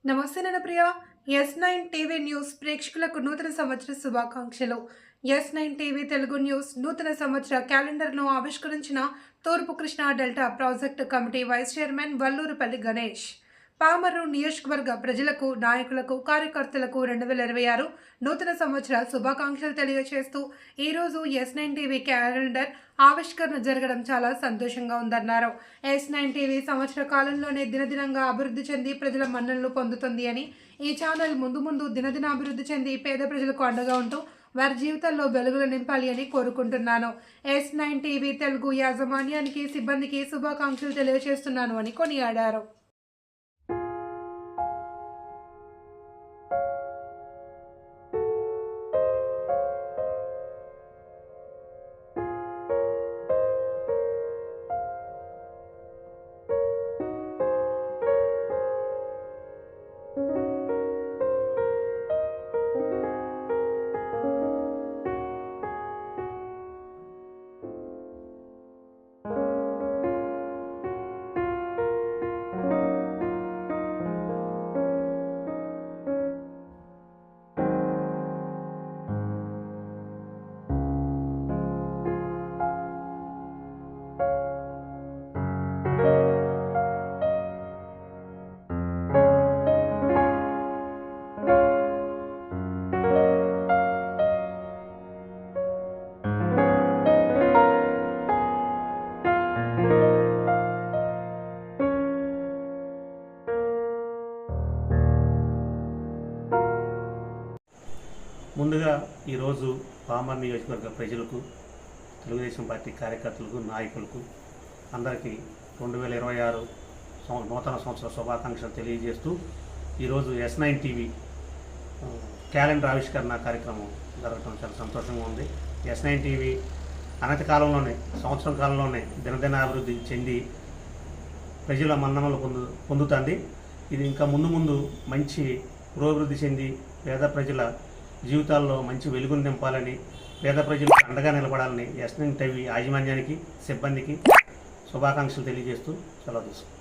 నమస్తే నాన్న ప్రియ. ఎస్9 TV news ప్రేక్షకులకు నూతన సంవత్సర శుభాకాంక్షలు. ఎస్9 టీవీ తెలుగు న్యూస్ నూతన సంవత్సర క్యాలెండర్ను ఆవిష్కరించిన తూర్పు Krishna delta project committee vice chairman Vallurupalli Ganesh. Pamarru నియోజకవర్గ ప్రజలకు, నాయకులకు, కార్యకర్తలకు 2026 నూతన సంవత్సర శుభాకాంక్షలు తెలియజేస్తూ ఈరోజు ఎస్9 టీవీ క్యాలెండర్ ఆవిష్కరణ జరగడం చాలా సంతోషంగా ఉందన్నారు. ఎస్9 టీవీ సంవత్సర కాలంలోనే దినదినంగా అభివృద్ధి చెంది ప్రజల మన్ననలు పొందుతుంది అని, ఈ ఛానల్ ముందు దినదిన అభివృద్ధి చెంది పేద ప్రజలకు అండగా ఉంటూ వారి జీవితాల్లో వెలుగులు నింపాలి అని కోరుకుంటున్నాను. ఎస్9 టీవీ తెలుగు యాజమాన్యానికి, సిబ్బందికి శుభాకాంక్షలు తెలియజేస్తున్నాను అని కొనియాడారు. ముందుగా ఈరోజు పామర్ నియోజకవర్గ ప్రజలకు, తెలుగుదేశం పార్టీ కార్యకర్తలకు, నాయకులకు అందరికీ 2026 నూతన సంవత్సర శుభాకాంక్షలు తెలియజేస్తూ ఈరోజు ఎస్9 టీవీ క్యాలెండర్ ఆవిష్కరణ కార్యక్రమం జరగడం చాలా సంతోషంగా ఉంది. ఎస్9 టీవీ అనతి కాలంలోనే, సంవత్సరం కాలంలోనే దినదిన అభివృద్ధి చెంది ప్రజల మన్ననలు పొందుతుంది. ఇది ఇంకా ముందు మంచి పురోభివృద్ధి చెంది పేద ప్రజల జీవితాల్లో మంచి వెలుగును నింపాలని, పేద ప్రజలకు అండగా నిలబడాలని ఎస్9 టీవీ యాజమాన్యానికి, సిబ్బందికి శుభాకాంక్షలు తెలియజేస్తూ సెలవు తీసుకుంటాం.